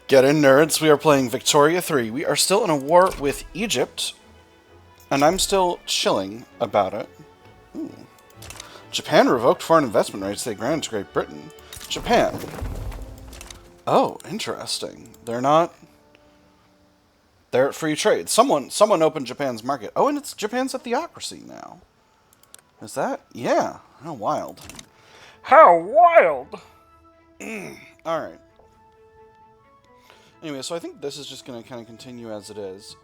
Get in, nerds. We are playing Victoria 3. We are still in a war with Egypt, and I'm still chilling about it. Ooh. Japan revoked foreign investment rights they granted to Great Britain. Japan. Oh, interesting. They're at free trade. Someone opened Japan's market. Oh, and it's Japan's a theocracy now. Is that? Yeah. How wild. How wild! Alright. Anyway, so I think this is just going to kind of continue as it is.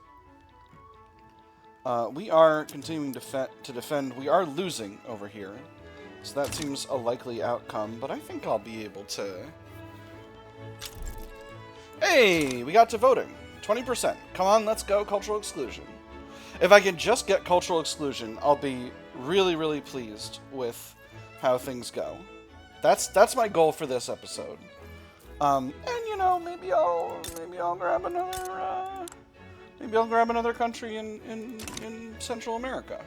We are continuing to defend. We are losing over here. So that seems a likely outcome, but I think I'll be able to... Hey! We got to voting. 20%. Come on, let's go, Cultural Exclusion. If I can just get Cultural Exclusion, I'll be really, really pleased with how things go. That's my goal for this episode. And you know, maybe I'll grab another country in Central America.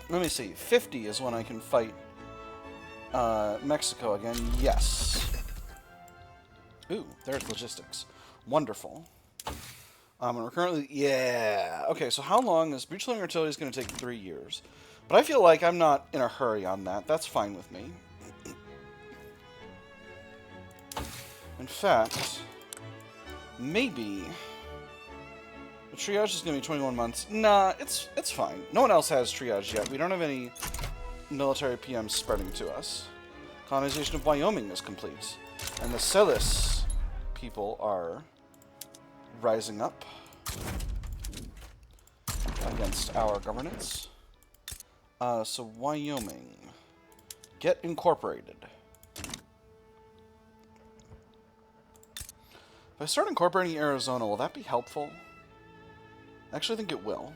Let me see. 50 is when I can fight Mexico again. Yes. Ooh, there's logistics. Wonderful. And we're currently... Yeah. Okay, so how long is... Breach Loading Artillery is going to take 3 years. But I feel like I'm not in a hurry on that. That's fine with me. In fact, maybe... The triage is going to be 21 months. Nah, it's fine. No one else has triage yet. We don't have any military PMs spreading to us. Colonization of Wyoming is complete. And the Celis people are rising up against our governance. So Wyoming. Get incorporated. If I start incorporating Arizona, will that be helpful? I actually think it will.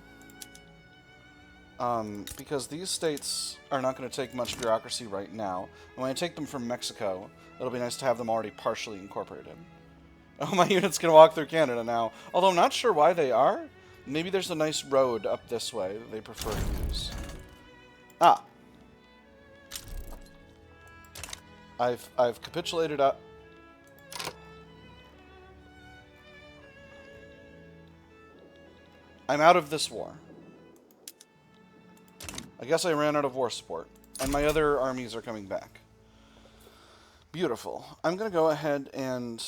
Because these states are not going to take much bureaucracy right now. And when I take them from Mexico, it'll be nice to have them already partially incorporated. Oh, my unit's going to walk through Canada now. Although I'm not sure why they are. Maybe there's a nice road up this way that they prefer to use. Ah. I've capitulated up. I'm out of this war. I guess I ran out of war support. And my other armies are coming back. Beautiful. I'm going to go ahead and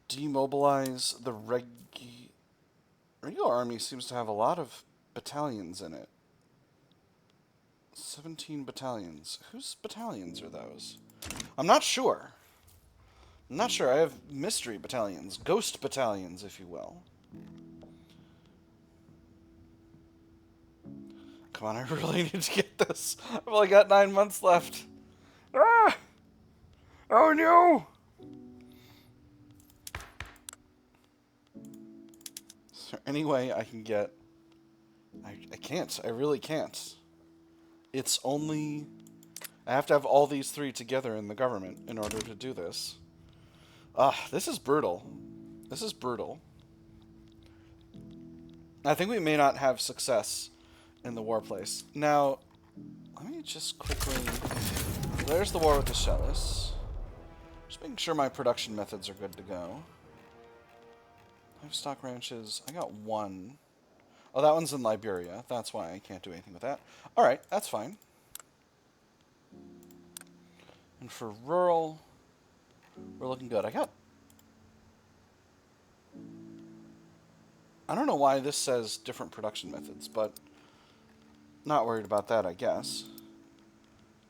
demobilize the regular army. Seems to have a lot of battalions in it. 17 battalions. Whose battalions are those? I'm not sure. I'm not sure. I have mystery battalions. Ghost battalions, if you will. Come on, I really need to get this. I've only got 9 months left. Ah! Oh no! Is there any way I can get... I can't. I really can't. It's only... I have to have all these three together in the government in order to do this. This is brutal. This is brutal. I think we may not have success in the war place. Now, let me just quickly... There's the war with the Celis. Just making sure my production methods are good to go. Livestock ranches. I got one. Oh, that one's in Liberia. That's why I can't do anything with that. Alright, that's fine. And for rural, we're looking good. I don't know why this says different production methods, but not worried about that, I guess.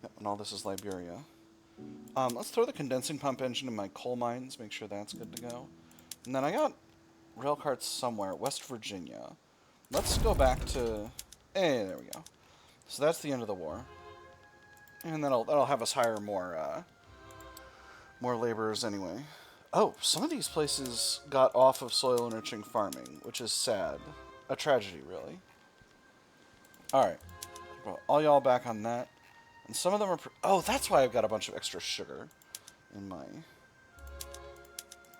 Yep, and all this is Liberia. Let's throw the condensing pump engine in my coal mines, make sure that's good to go. And then I got rail carts somewhere, West Virginia. Let's go back to... Hey, there we go. So that's the end of the war. And that'll have us hire more laborers anyway. Oh, some of these places got off of soil enriching farming, which is sad. A tragedy, really. Alright. Well, all y'all back on that. And some of them are... Oh, that's why I've got a bunch of extra sugar in my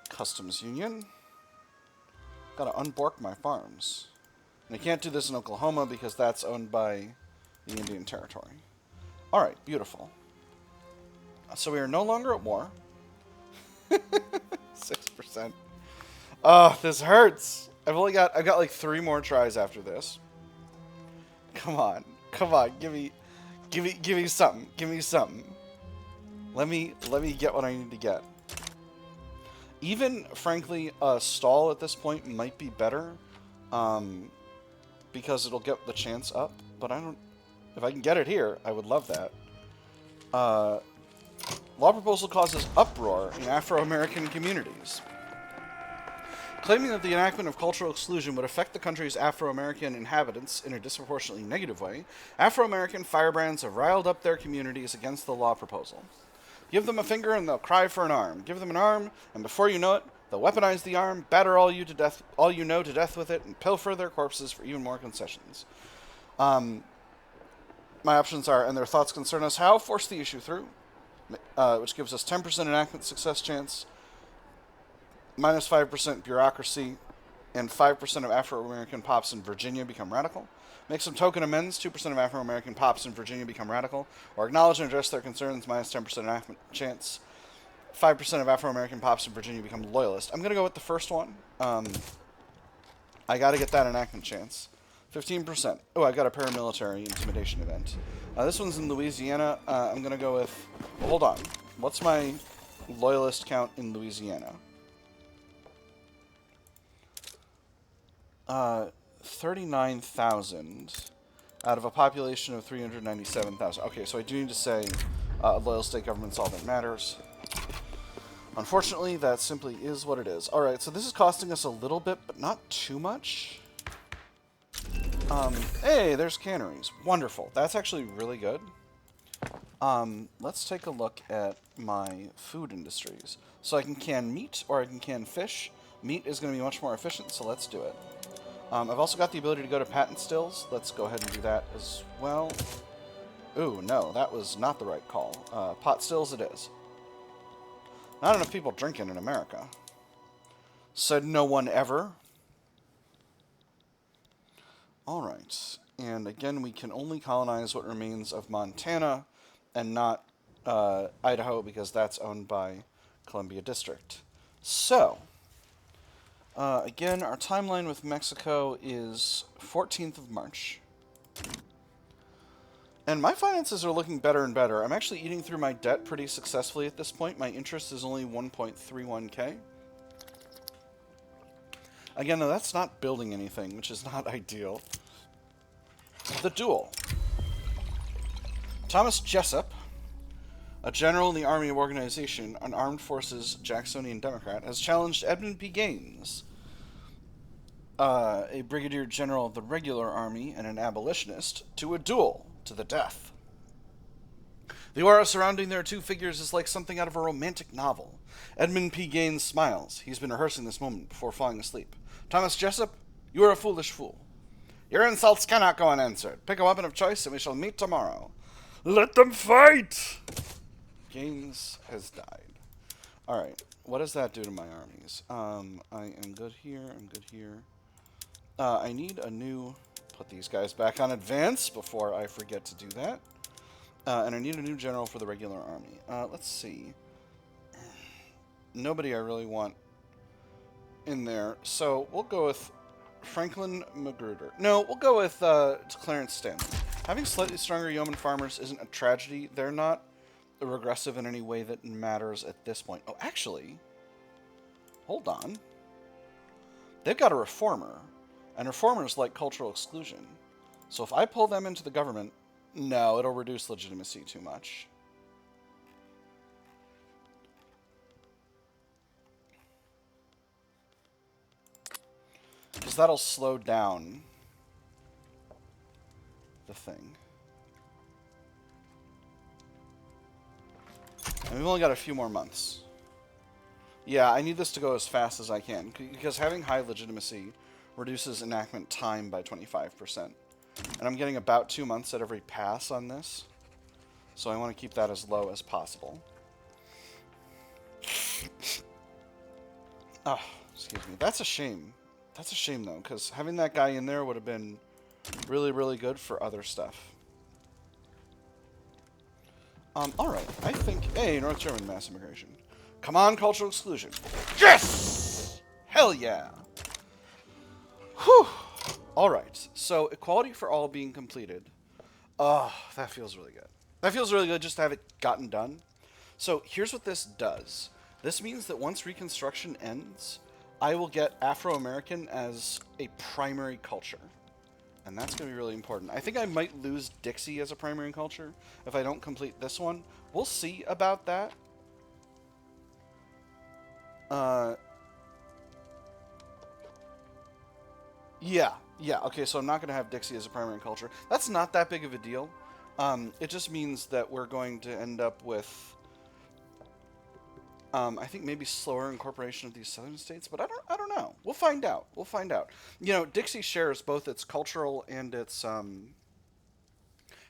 customs union. Gotta unbork my farms. And I can't do this in Oklahoma because that's owned by the Indian Territory. Alright, beautiful. So we are no longer at war. 25%. Oh, this hurts. I've got like 3 more tries after this. Come on, give me something. Give me something. Let me get what I need to get. Even, frankly, a stall at this point might be better, because it'll get the chance up. But I don't. If I can get it here, I would love that. Law proposal causes uproar in Afro-American communities. Claiming that the enactment of cultural exclusion would affect the country's Afro-American inhabitants in a disproportionately negative way, Afro-American firebrands have riled up their communities against the law proposal. Give them a finger and they'll cry for an arm. Give them an arm, and before you know it, they'll weaponize the arm, batter all you know to death with it, and pilfer their corpses for even more concessions. My options are, and their thoughts concern us how, force the issue through, which gives us 10% enactment success chance, minus 5% bureaucracy, and 5% of Afro-American pops in Virginia become radical. Make some token amends, 2% of Afro-American pops in Virginia become radical, or acknowledge and address their concerns, minus 10% enactment chance. 5% of Afro-American pops in Virginia become loyalist. I'm going to go with the first one. I got to get that enactment chance. 15%. Oh, I got a paramilitary intimidation event. This one's in Louisiana. I'm going to go with... Well, hold on. What's my loyalist count in Louisiana? 39,000 out of a population of 397,000. Okay, so I do need to say a loyal state government's all that matters. Unfortunately, that simply is what it is. Alright, so this is costing us a little bit, but not too much. Hey, there's canneries. Wonderful. That's actually really good. Let's take a look at my food industries. So I can can meat or I can can fish. Meat is going to be much more efficient, so let's do it. I've also got the ability to go to patent stills. Let's go ahead and do that as well. Ooh, no, that was not the right call. Pot stills it is. Not enough people drinking in America. Said no one ever. Alright, and again, we can only colonize what remains of Montana and not Idaho because that's owned by Columbia District. So... again, our timeline with Mexico is 14th of March. And my finances are looking better and better. I'm actually eating through my debt pretty successfully at this point. My interest is only 1.31k. Again, though, that's not building anything, which is not ideal. The duel. Thomas Jessup, a general in the Army of Organization, an armed forces Jacksonian Democrat, has challenged Edmund P. Gaines, a brigadier general of the regular army and an abolitionist, to a duel to the death. The aura surrounding their two figures is like something out of a romantic novel. Edmund P. Gaines smiles. He's been rehearsing this moment before falling asleep. Thomas Jessup, you are a foolish fool. Your insults cannot go unanswered. Pick a weapon of choice and we shall meet tomorrow. Let them fight! Gaines has died. Alright, what does that do to my armies? I am good here, I'm good here. I need a new... Put these guys back on advance before I forget to do that. And I need a new general for the regular army. Let's see. Nobody I really want in there. So we'll go with Franklin Magruder. No, we'll go with Clarence Stanley. Having slightly stronger yeoman farmers isn't a tragedy. They're not regressive in any way that matters at this point. Oh, actually, hold on. They've got a reformer, and reformers like cultural exclusion. So if I pull them into the government, no, it'll reduce legitimacy too much. Because that'll slow down the thing. And we've only got a few more months. Yeah, I need this to go as fast as I can, because having high legitimacy reduces enactment time by 25%. And I'm getting about 2 months at every pass on this, so I want to keep that as low as possible. Oh, excuse me. That's a shame. That's a shame, though, because having that guy in there would have been really, really good for other stuff. Alright, I think... Hey, North German mass immigration. Come on, cultural exclusion. Yes! Hell yeah! Whew! Alright, so equality for all being completed. Oh, that feels really good. That feels really good just to have it gotten done. So here's what this does. This means that once Reconstruction ends, I will get Afro-American as a primary culture. And that's going to be really important. I think I might lose Dixie as a primary culture if I don't complete this one. We'll see about that. Yeah, okay, so I'm not going to have Dixie as a primary culture. That's not that big of a deal. It just means that we're going to end up with, I think maybe slower incorporation of these southern states, but I don't know. We'll find out. You know, Dixie shares both its cultural and its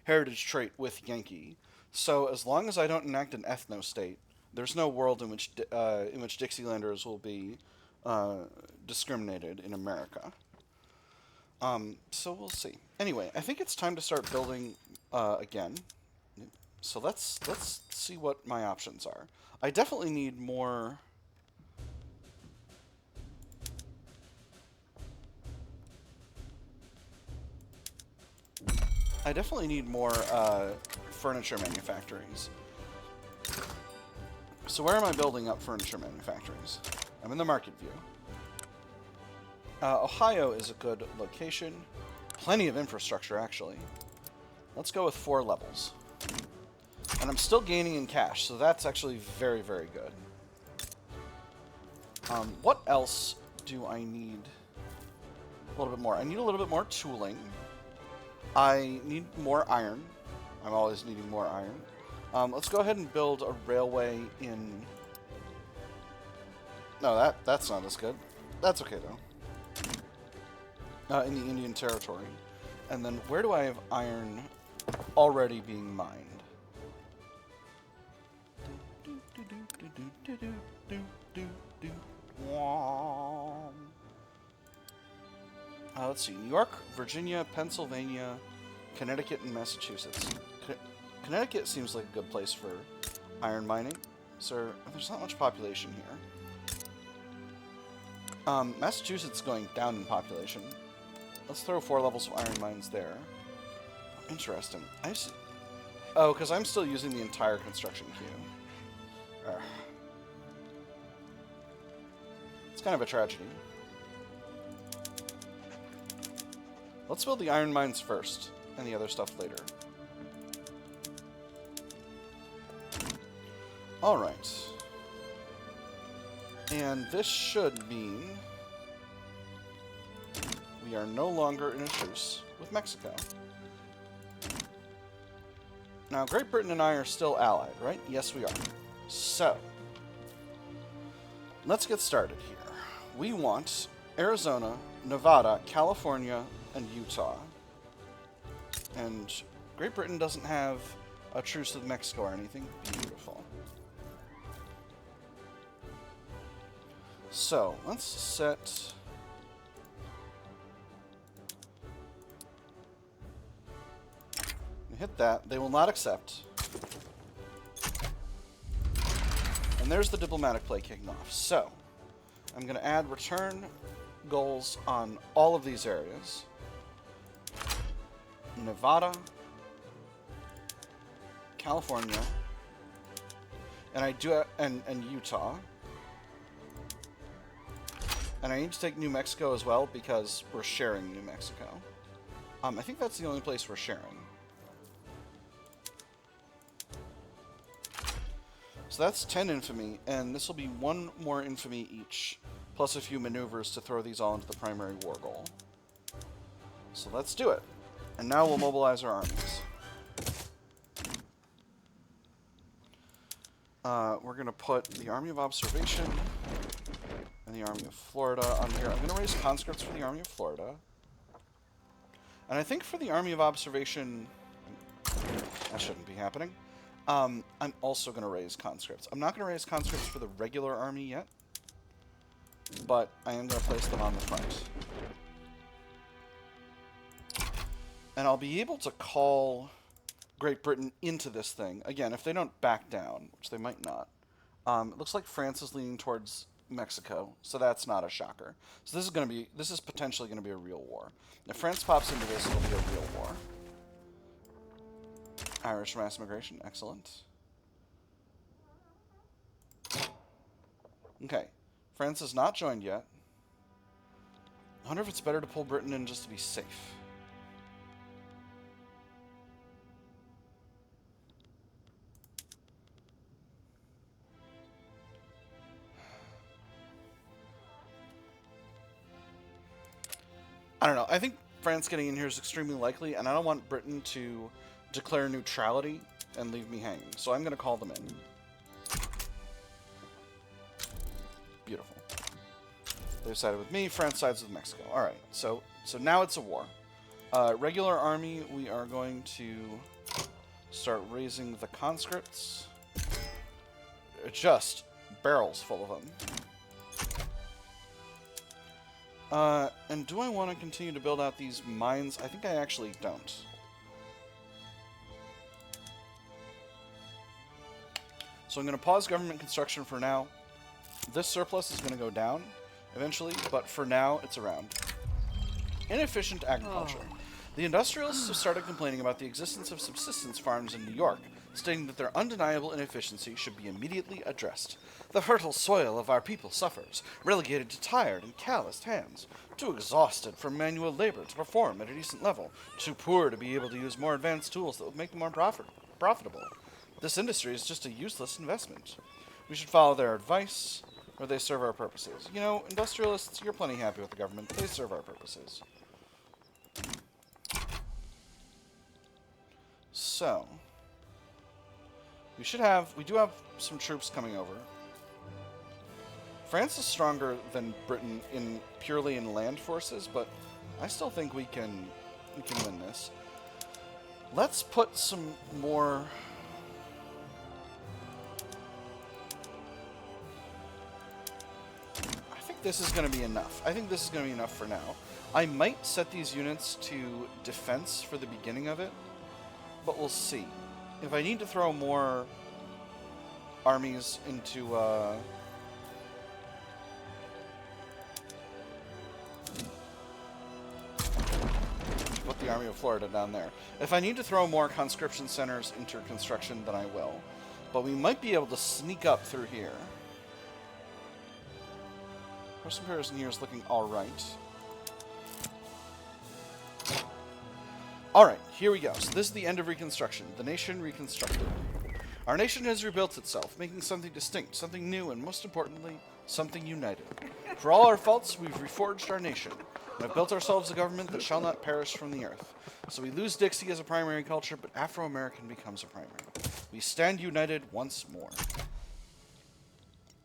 heritage trait with Yankee. So as long as I don't enact an ethno-state, there's no world in which Dixielanders will be discriminated in America. So we'll see. Anyway, I think it's time to start building again. So let's see what my options are. I definitely need more. Furniture manufactories. So where am I building up furniture manufactories? I'm in the market view. Ohio is a good location. Plenty of infrastructure, actually. Let's go with 4 levels. And I'm still gaining in cash, so that's actually very, very good. What else do I need? A little bit more. I need a little bit more tooling. I need more iron. I'm always needing more iron. Let's go ahead and build a railway in... No, that's not as good. That's okay, though. In the Indian Territory. And then where do I have iron already being mined? Let's see. New York, Virginia, Pennsylvania, Connecticut, and Massachusetts. Connecticut seems like a good place for iron mining. So there's not much population here. Massachusetts is going down in population. Let's throw 4 levels of iron mines there. Interesting. Oh, because I'm still using the entire construction queue. It's kind of a tragedy. Let's build the iron mines first, and the other stuff later. Alright. And this should mean we are no longer in a truce with Mexico. Now, Great Britain and I are still allied, right? Yes, we are. So, let's get started here. We want Arizona, Nevada, California, and Utah. And Great Britain doesn't have a truce with Mexico or anything. Beautiful. So, let's set... Hit that. They will not accept. And there's the diplomatic play kicking off. So, I'm going to add return goals on all of these areas. Nevada, California, and and Utah. And I need to take New Mexico as well because we're sharing New Mexico. I think that's the only place we're sharing. So that's 10 infamy, and this will be 1 more infamy each, plus a few maneuvers to throw these all into the primary war goal. So let's do it. And now we'll mobilize our armies. We're going to put the Army of Observation and the Army of Florida on here. I'm going to raise conscripts for the Army of Florida. And I think for the Army of Observation, that shouldn't be happening. I'm also going to raise conscripts. I'm not going to raise conscripts for the regular army yet, but I am going to place them on the front. And I'll be able to call Great Britain into this thing, again, if they don't back down, which they might not. It looks like France is leaning towards Mexico, so that's not a shocker. So this is potentially gonna be a real war. If France pops into this, it'll be a real war. Irish mass immigration, excellent. Okay, France has not joined yet. I wonder if it's better to pull Britain in just to be safe. I don't know. I think France getting in here is extremely likely, and I don't want Britain to declare neutrality and leave me hanging. So I'm going to call them in. Beautiful. They've sided with me. France sides with Mexico. All right. So now it's a war. Regular army, we are going to start raising the conscripts. Just barrels full of them. And do I want to continue to build out these mines? I think I actually don't. So I'm going to pause government construction for now. This surplus is going to go down eventually, but for now, it's around. Inefficient agriculture. Oh. The industrialists have started complaining about the existence of subsistence farms in New York, stating that their undeniable inefficiency should be immediately addressed. The fertile soil of our people suffers, relegated to tired and calloused hands, too exhausted from manual labor to perform at a decent level, too poor to be able to use more advanced tools that would make them more profitable. This industry is just a useless investment. We should follow their advice, or they serve our purposes. You know, industrialists, you're plenty happy with the government. They serve our purposes. So, we do have some troops coming over. France is stronger than Britain purely in land forces, but I still think we can win this. Let's put some more. I think this is going to be enough. I think this is going to be enough for now. I might set these units to defense for the beginning of it, but we'll see. If I need to throw more armies into put the Army of Florida down there. If I need to throw more conscription centers into construction, then I will. But we might be able to sneak up through here. First comparison here is looking alright. Alright, here we go. So this is the end of Reconstruction. The nation reconstructed. Our nation has rebuilt itself, making something distinct, something new, and most importantly, something united. For all our faults, we've reforged our nation, and have built ourselves a government that shall not perish from the earth. So we lose Dixie as a primary culture, but Afro-American becomes a primary. We stand united once more.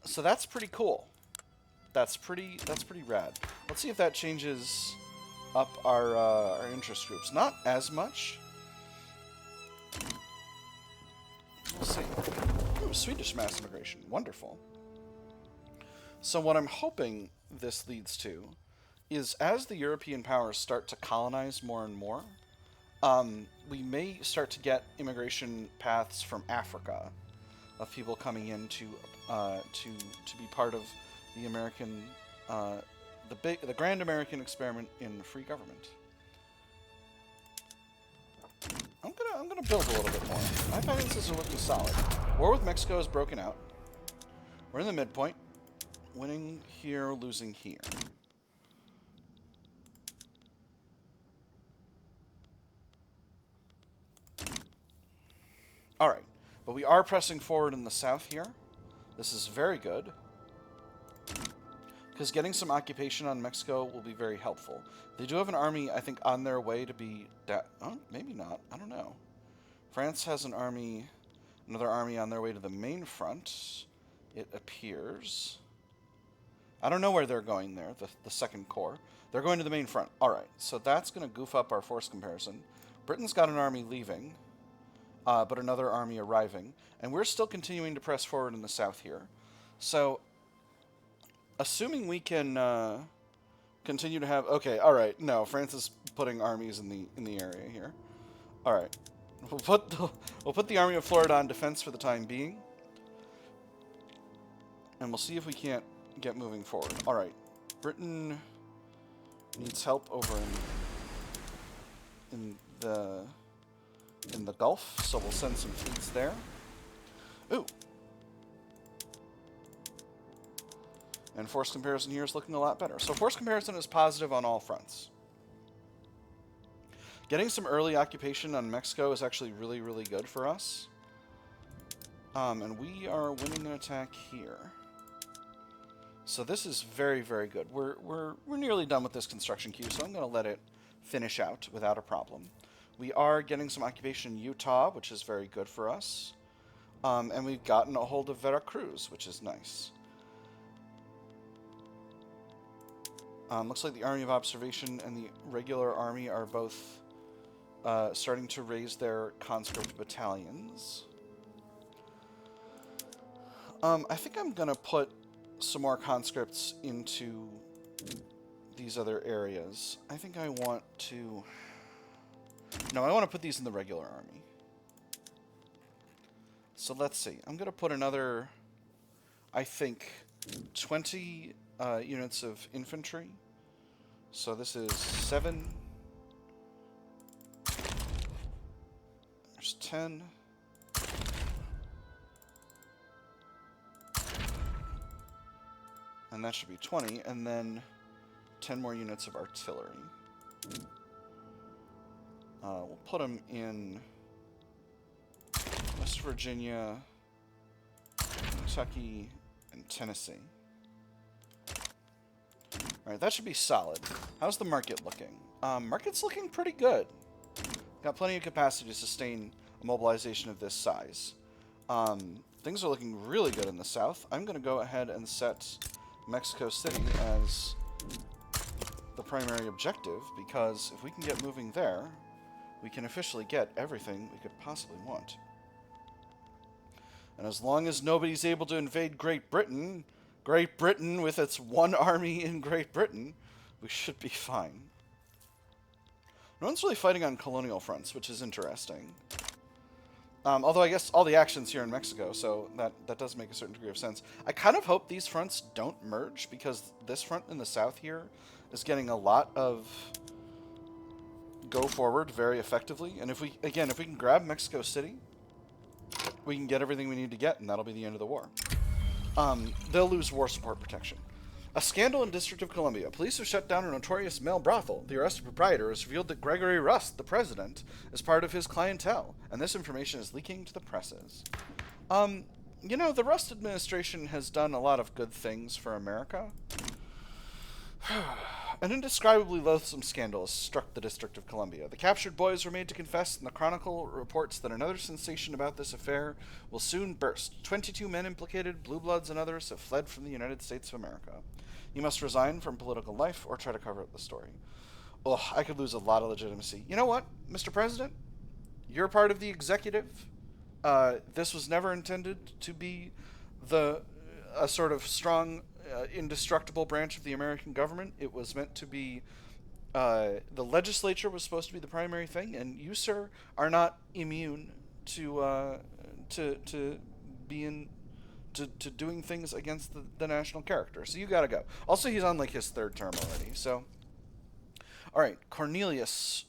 So that's pretty cool. That's pretty rad. Let's see if that changes up our interest groups. Not as much. We'll see. Ooh, Swedish mass immigration. Wonderful. So what I'm hoping this leads to is as the European powers start to colonize more and more, we may start to get immigration paths from Africa of people coming in to be part of the American, the grand American experiment in free government. I'm gonna build a little bit more. My finances are looking solid. War with Mexico is broken out. We're in the midpoint. Winning here, losing here. Alright, but we are pressing forward in the south here. This is very good, because getting some occupation on Mexico will be very helpful. They do have an army, I think, on their way to be... Oh, maybe not. I don't know. France has an army, another army on their way to the main front, it appears. I don't know where they're going there, the second corps. They're going to the main front. Alright, so that's going to goof up our force comparison. Britain's got an army leaving, but another army arriving. And we're still continuing to press forward in the south here. So, assuming we can continue to have... Okay, alright, no, France is putting armies in the area here. Alright, we'll put the Army of Florida on defense for the time being. And we'll see if we can't get moving forward. All right, Britain needs help over in the Gulf, so we'll send some fleets there. Ooh. And force comparison here is looking a lot better. So force comparison is positive on all fronts. Getting some early occupation on Mexico is actually really, really good for us. And we are winning an attack here. So this is very, very good. We're nearly done with this construction queue, so I'm going to let it finish out without a problem. We are getting some occupation in Utah, which is very good for us. And we've gotten a hold of Veracruz, which is nice. Looks like the Army of Observation and the regular army are both starting to raise their conscript battalions. I think I'm going to put some more conscripts into these other areas. I think I want to... No, I want to put these in the regular army. So let's see. I'm going to put another, I think, 20 units of infantry. So this is 7. There's 10. And that should be 20. And then 10 more units of artillery. We'll put them in West Virginia, Kentucky, and Tennessee. Alright, that should be solid. How's the market looking? Market's looking pretty good. Got plenty of capacity to sustain a mobilization of this size. Things are looking really good in the south. I'm going to go ahead and set Mexico City as the primary objective, because if we can get moving there, we can officially get everything we could possibly want. And as long as nobody's able to invade Great Britain with its one army in Great Britain, we should be fine. No one's really fighting on colonial fronts, which is interesting. Although I guess all the action's here in Mexico, so that does make a certain degree of sense. I kind of hope these fronts don't merge, because this front in the south here is getting a lot of go forward very effectively. And if we can grab Mexico City, we can get everything we need to get, and that'll be the end of the war. They'll lose war support protection. A scandal in District of Columbia. Police have shut down a notorious male brothel. The arrested proprietor has revealed that Gregory Rust, the president, is part of his clientele, and this information is leaking to the presses. You know, the Rust administration has done a lot of good things for America. An indescribably loathsome scandal has struck the District of Columbia. The captured boys were made to confess, and the Chronicle reports that another sensation about this affair will soon burst. 22 men implicated, blue bloods and others, have fled from the United States of America. You must resign from political life or try to cover up the story. Ugh, I could lose a lot of legitimacy. You know what, Mr. President? You're part of the executive. This was never intended to be a sort of strong, indestructible branch of the American government. It was meant to be, the legislature was supposed to be the primary thing, and you, sir, are not immune to doing things against the national character. So you gotta go. Also, he's on like his 3rd term already. So, all right, Cornelius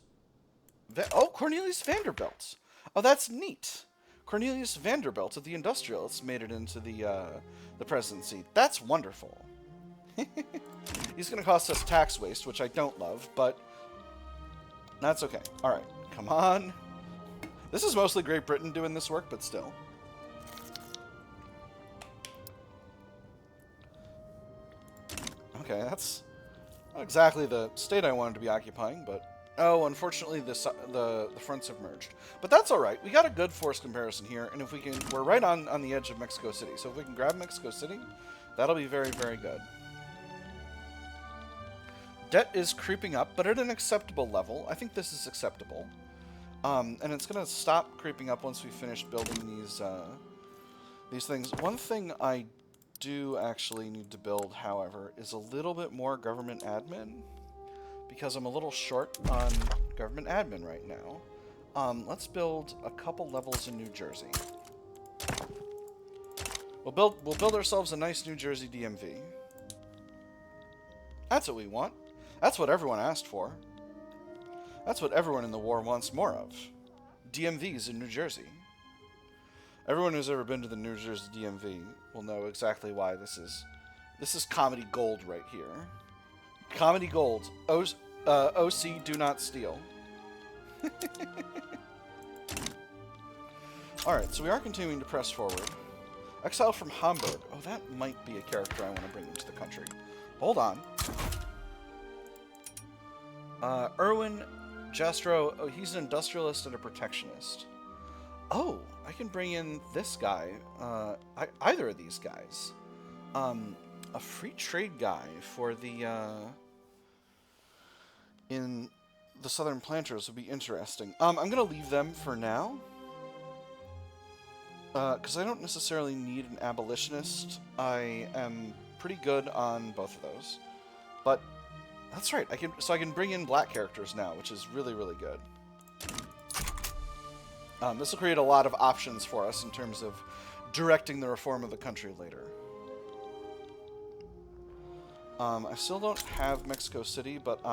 Vanderbilt. Oh, that's neat. Cornelius Vanderbilt of the Industrialists made it into the presidency. That's wonderful. He's going to cost us tax waste, which I don't love, but that's okay. All right, come on. This is mostly Great Britain doing this work, but still. Okay, that's not exactly the state I wanted to be occupying, but... Oh, unfortunately, the fronts have merged. But that's all right. We got a good force comparison here, and if we can... We're right on the edge of Mexico City, so if we can grab Mexico City, that'll be very, very good. Debt is creeping up, but at an acceptable level. I think this is acceptable. And it's going to stop creeping up once we finish building these things. One thing I do actually need to build, however, is a little bit more government admin, because I'm a little short on government admin right now. Let's build a couple levels in New Jersey. We'll build ourselves a nice New Jersey DMV. That's what we want. That's what everyone asked for. That's what everyone in the war wants more of. DMVs in New Jersey. Everyone who's ever been to the New Jersey DMV will know exactly why this is comedy gold right here. Comedy gold. OC, do not steal. Alright, so we are continuing to press forward. Exile from Hamburg. Oh, that might be a character I want to bring into the country. Hold on. Erwin Jastro. Oh, he's an industrialist and a protectionist. Oh, I can bring in this guy. Either of these guys. A free trade guy for the, in the Southern Planters would be interesting. I'm going to leave them for now. Because I don't necessarily need an abolitionist. I am pretty good on both of those. But that's right. I can bring in black characters now, which is really, really good. This will create a lot of options for us in terms of directing the reform of the country later. I still don't have Mexico City, but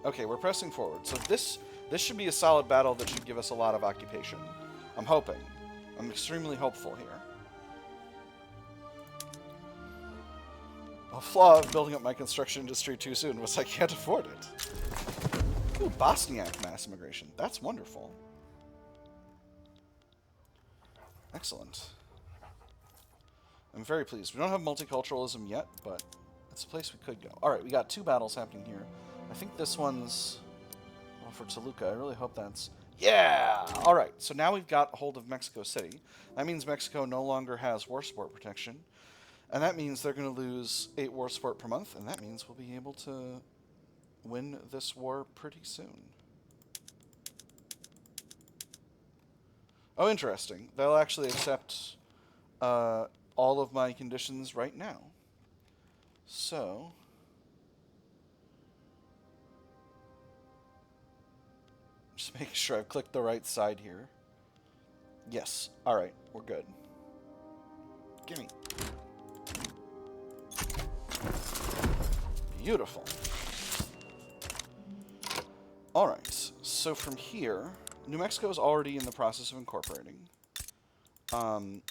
okay, we're pressing forward. So this should be a solid battle that should give us a lot of occupation. I'm hoping. I'm extremely hopeful here. A flaw of building up my construction industry too soon was I can't afford it. Ooh, Bosniak mass immigration. That's wonderful. Excellent. I'm very pleased. We don't have multiculturalism yet, but it's a place we could go. Alright, we got 2 battles happening here. I think this one's... well, for Toluca. I really hope that's... yeah! Alright, so now we've got a hold of Mexico City. That means Mexico no longer has war support protection. And that means they're going to lose 8 war support per month, and that means we'll be able to win this war pretty soon. Oh, interesting. They'll actually accept all of my conditions right now. So... just making sure I've clicked the right side here. Yes. Alright, we're good. Gimme. Beautiful. Alright, so from here, New Mexico is already in the process of incorporating. And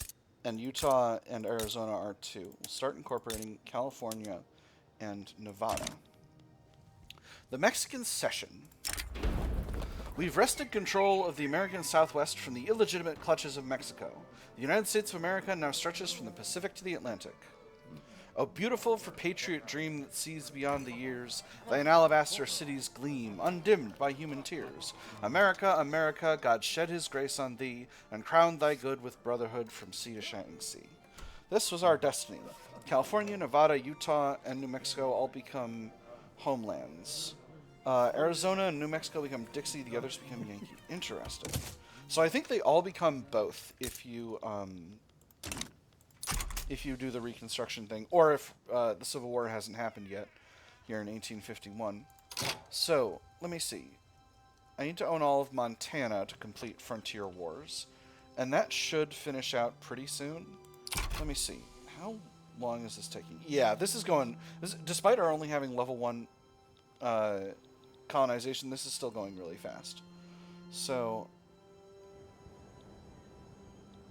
Utah and Arizona are too. We'll start incorporating California and Nevada. The Mexican Cession. We've wrested control of the American Southwest from the illegitimate clutches of Mexico. The United States of America now stretches from the Pacific to the Atlantic. O beautiful for patriot dream that sees beyond the years, thine alabaster cities gleam, undimmed by human tears. America, America, God shed his grace on thee, and crowned thy good with brotherhood from sea to shining sea. This was our destiny. California, Nevada, Utah, and New Mexico all become homelands. Arizona and New Mexico become Dixie, the others become Yankee. Interesting. So I think they all become both if you do the Reconstruction thing, or if the Civil War hasn't happened yet here in 1851. So, let me see. I need to own all of Montana to complete Frontier Wars, and that should finish out pretty soon. Let me see. How long is this taking? Yeah, this is going... despite our only having level 1 colonization, this is still going really fast. So,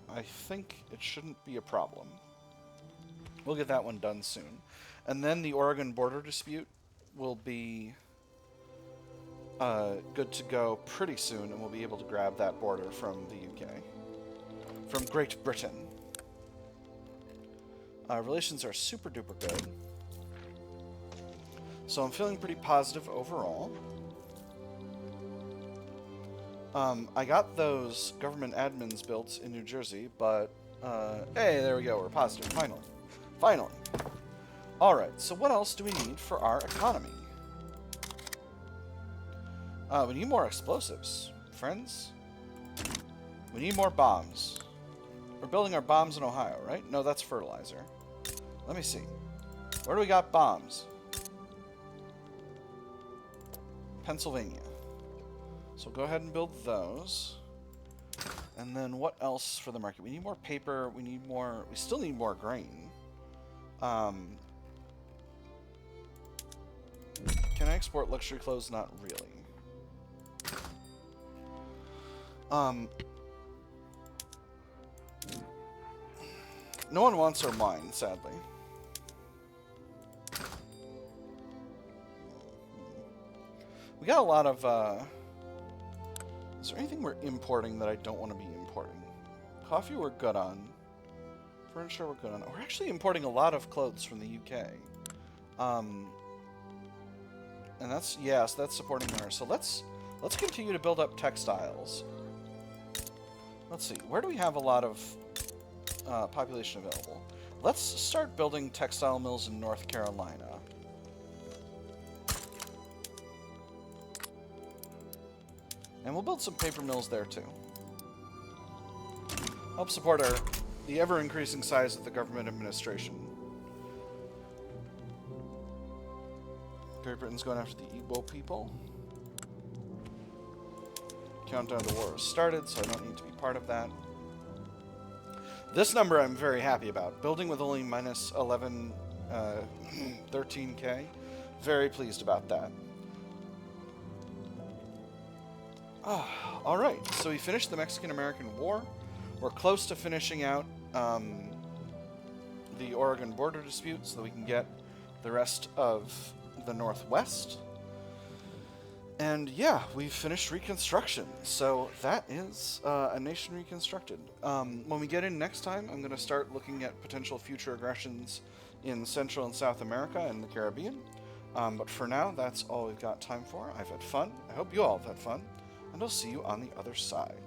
I think it shouldn't be a problem. We'll get that one done soon. And then the Oregon border dispute will be good to go pretty soon, and we'll be able to grab that border from the UK. From Great Britain. Relations are super duper good. So I'm feeling pretty positive overall. I got those government admins built in New Jersey, but hey, there we go, we're positive, finally. Finally. Alright, so what else do we need for our economy? We need more explosives, friends. We need more bombs. We're building our bombs in Ohio, right? No, that's fertilizer. Let me see. Where do we got bombs? Pennsylvania. So we'll go ahead and build those. And then what else for the market? We need more paper. We need more... we still need more grain. export luxury clothes? Not really. No one wants our wine, sadly. We got a lot of, is there anything we're importing that I don't want to be importing? Coffee we're good on. Furniture we're good on. We're actually importing a lot of clothes from the UK. And that's, yes, that's supporting there. So let's continue to build up textiles. Let's see, where do we have a lot of population available? Let's start building textile mills in North Carolina. And we'll build some paper mills there too. Help support the ever-increasing size of the government administration. Great Britain's going after the Igbo people. Countdown to war has started, so I don't need to be part of that. This number I'm very happy about. Building with only minus 11, 13k. Very pleased about that. Alright, so we finished the Mexican-American War. We're close to finishing out the Oregon border dispute so that we can get the rest of the Northwest. And yeah, we've finished Reconstruction. So that is a nation reconstructed. When we get in next time, I'm going to start looking at potential future aggressions in Central and South America and the Caribbean. But for now, that's all we've got time for. I've had fun. I hope you all have had fun. And I'll see you on the other side.